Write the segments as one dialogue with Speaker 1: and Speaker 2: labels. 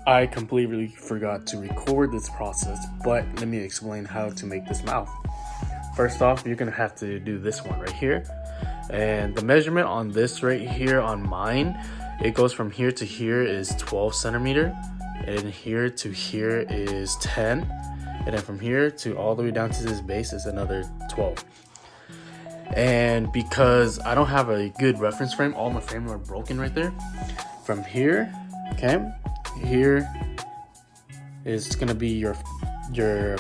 Speaker 1: I completely forgot to record this process, but let me explain how to make this mouth. First off, you're gonna have to do this one right here. And the measurement on this right here on mine, it goes from here to here is 12 centimeter, and here to here is 10, and then from here to all the way down to this base is another 12. And because I don't have a good reference frame, all my frames are broken right there. From here, okay, here is gonna be your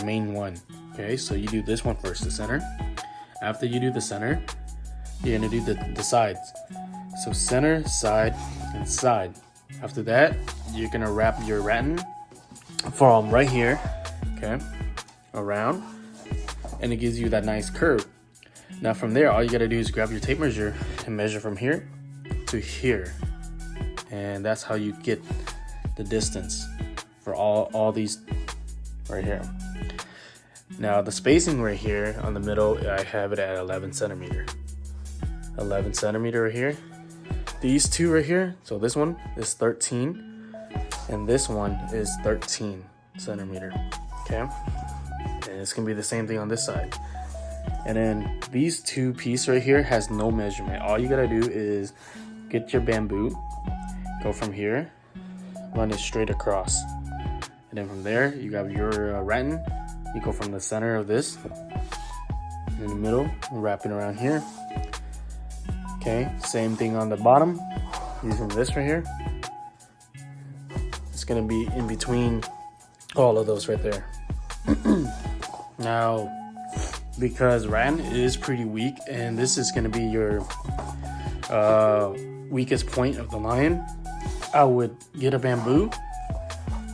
Speaker 1: main one. Okay, so you do this one first, the center. After you do the center, you're gonna do the sides. So center, side, and side. After that, you're gonna wrap your rattan from right here, okay, around, and it gives you that nice curve. Now from there, all you gotta do is grab your tape measure and measure from here to here. And that's how you get the distance for all these right here. Now the spacing right here on the middle, I have it at 11 centimeter. 11 centimeter right here. These two right here, so this one is 13 and this one is 13 centimeter, okay? And it's gonna be the same thing on this side. And then these two pieces right here has no measurement. All you gotta do is get your bamboo, go from here, run it straight across. And then from there, you got your rattan. You go from the center of this, in the middle, wrap it around here. Okay, same thing on the bottom, using this right here. It's gonna be in between all of those right there. Now, because rattan is pretty weak, and this is gonna be your weakest point of the lion, I would get a bamboo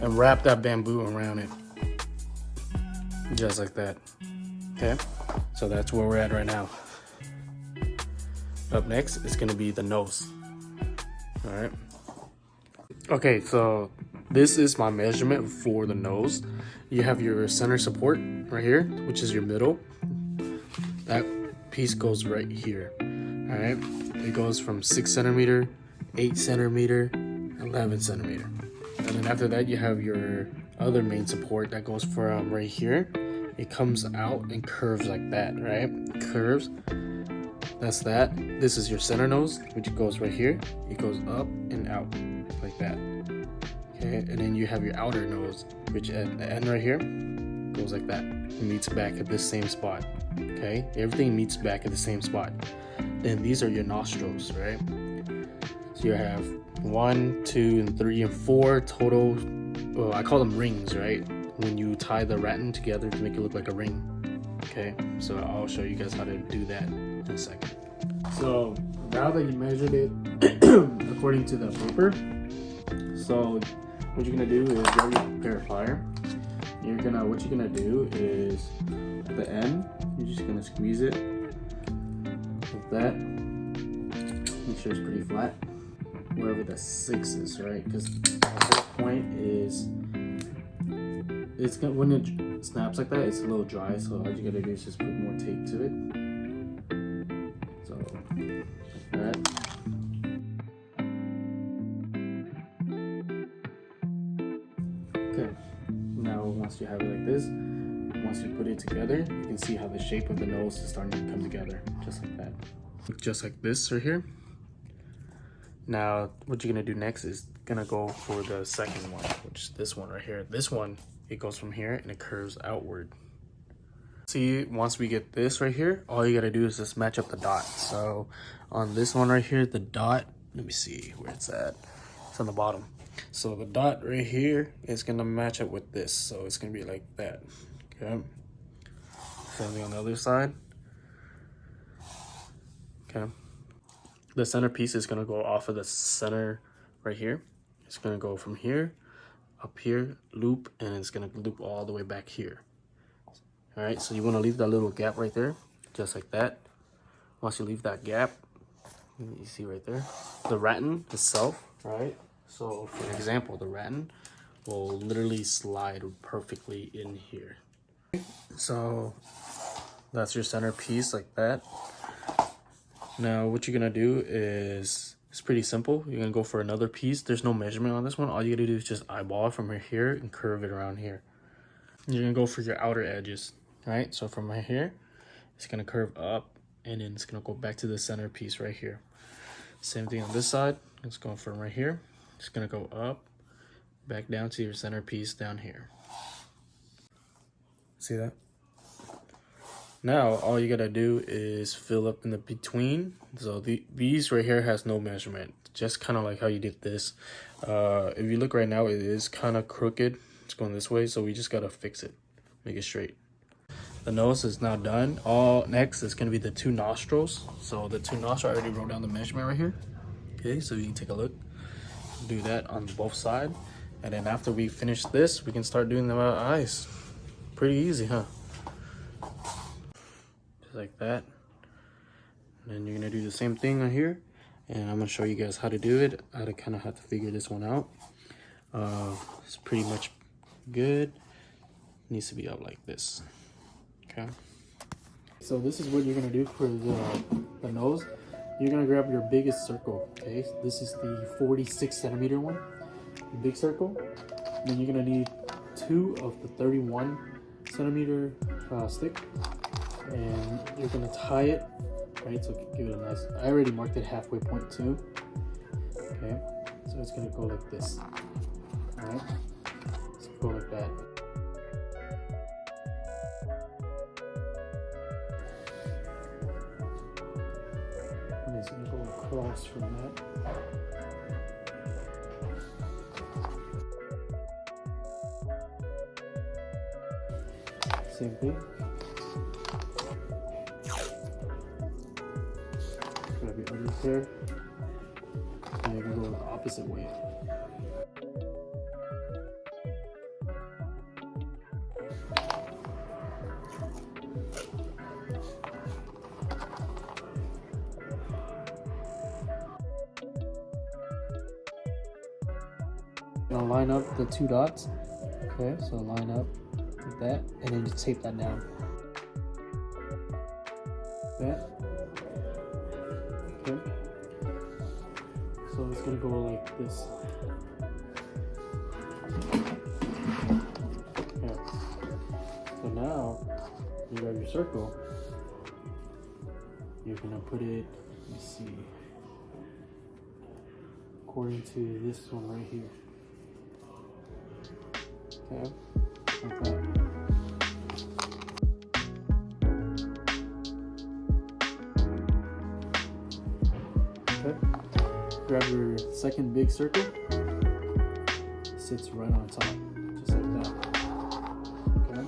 Speaker 1: and wrap that bamboo around it. Just like that. Okay, so that's where we're at right now. Up next is gonna be the nose. All right. Okay, so this is my measurement for the nose. You have your center support right here, which is your middle. That piece goes right here. All right, it goes from 6 centimeter, 8 centimeter, 11 centimeter. And then after that, you have your other main support that goes from right here. It comes out and curves like that, right? Curves. That's that. This is your center nose, which goes right here. It goes up and out like that. Okay, and then you have your outer nose, which at the end right here goes like that. It meets back at this same spot. Okay, everything meets back at the same spot. Then these are your nostrils, right? So you have 1, 2, and 3, and 4 total. Well, I call them rings, right? When you tie the rattan together to make it look like a ring. Okay, so I'll show you guys how to do that in a second. So now that you measured it according to the paper, so what you're gonna do is grab your pair of plier. What you're gonna do is at the end, you're just gonna squeeze it like that. Make sure it's pretty flat, wherever the 6 is, right? Because this point is, it's gonna, when it snaps like that, it's a little dry. So all you gotta do is just put more tape to it. So like that. Okay. Now once you have it like this, once you put it together, you can see how the shape of the nose is starting to come together, just like that. Just like this right here. Now, what you're gonna do next is gonna go for the second one, which is this one right here. This one, it goes from here and it curves outward. See, once we get this right here, all you gotta do is just match up the dot. So on this one right here, the dot, let me see where it's at. It's on the bottom. So the dot right here is gonna match up with this. So it's gonna be like that, okay? Same thing on the other side. Okay. The center piece is gonna go off of the center right here. It's gonna go from here, up here, loop, and it's gonna loop all the way back here. All right, so you wanna leave that little gap right there, just like that. Once you leave that gap, you see right there, the rattan itself, right? So for example, the rattan will literally slide perfectly in here. So that's your center piece like that. Now what you're gonna do is It's pretty simple. You're gonna go for another piece. There's no measurement on this one. All you gotta do is just eyeball it from right here and curve it around here. You're gonna go for your outer edges, right? So from right here, it's gonna curve up and then it's gonna go back to the center piece right here. Same thing on this side. It's going from right here. It's gonna go up, back down to your center piece down here. See that? Now all you gotta do is fill up in the between. So these right here has no measurement, just kind of like how you did this. If you look right now, it is kind of crooked. It's going this way, so we just gotta fix it, make it straight. The nose is now done. All next is gonna be the two nostrils. So the two nostrils, I already wrote down the measurement right here. Okay, so you can take a look. Do that on both sides, and then after we finish this, we can start doing the eyes. Pretty easy, huh? Just like that. And then you're gonna do the same thing on here, and I'm gonna show you guys how to do it. I kind of have to figure this one out. It's pretty much good. It needs to be up like this. Okay. So this is what you're gonna do for the nose. You're gonna grab your biggest circle. Okay, this is the 46 centimeter one, the big circle. And then you're gonna need 2 of the 31 centimeter stick, and you're gonna tie it, right? So give it a nice, I already marked it halfway point too. Okay, so it's gonna go like this. All right, let's go like that. And it's gonna go across from that. Same thing. Grab your other pair, and you can go the opposite way. Now line up the 2 dots. Okay, so line up like that, and then just tape that down. That. Okay. So it's gonna go like this. Okay. So now you grab your circle. You're gonna put it, let me see, according to this one right here. Okay, like that. Okay, grab your second big circle. It sits right on top, just like that. Okay.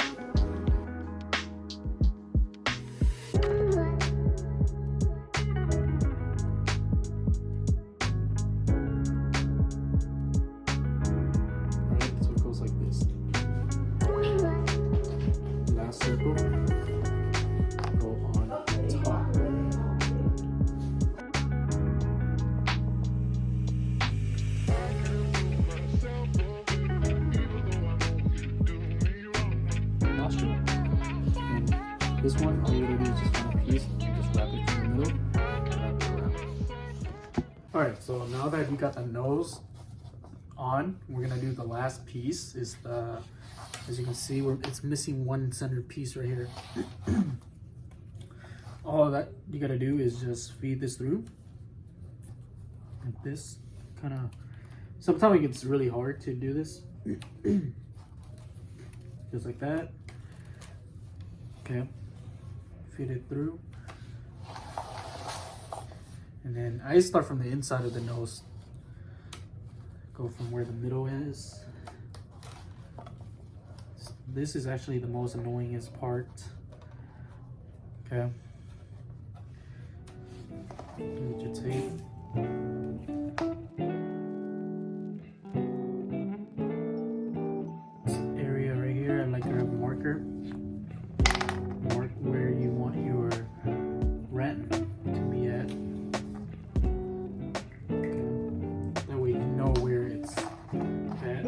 Speaker 1: Alright, so it goes like this. Last circle, go on top. Nostril. And this one, all you gotta do is just find a piece and just wrap it in the middle. Wrap it around. Alright, so now that you got the nose on, we're gonna do the last piece. Is the, as you can see, it's missing one center piece right here. All that you gotta do is just feed this through like this. Kind of, sometimes it gets really hard to do this. Just like that. Okay, feed it through, and then I start from the inside of the nose. Go from where the middle is. This is actually the most annoyingest part. Okay. Get your tape. This area right here, I like to have a marker. Mark where you want your rat to be at. Okay. That way you know where it's at.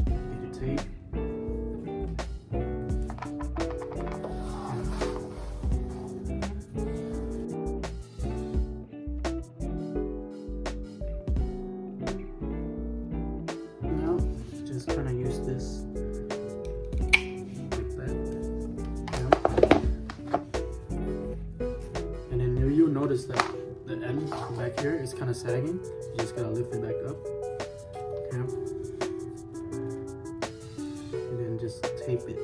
Speaker 1: Get your tape. just kind of use this like that. And then you'll notice that the end back here is kind of sagging. You just gotta lift it back up. Okay. And then just tape it.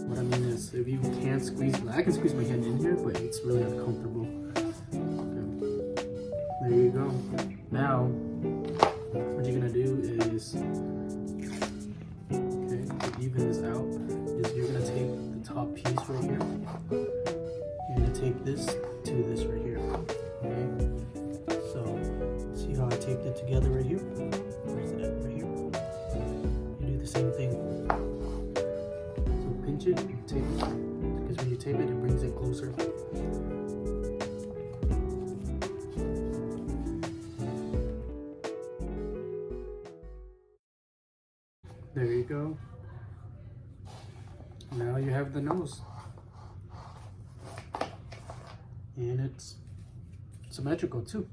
Speaker 1: What I mean is, if you can't squeeze, I can squeeze my hand in here, but it's really uncomfortable. Okay. There you go. Now, what you're gonna do is, okay, to even this out, is you're gonna take the top piece right here. You're gonna tape this to this right here. Okay. So, see how I taped it together right here? Where's it at? Right here. You do the same thing. So pinch it and tape it. Because when you tape it, it brings it closer. There you go. Now you have the nose. And it's symmetrical too.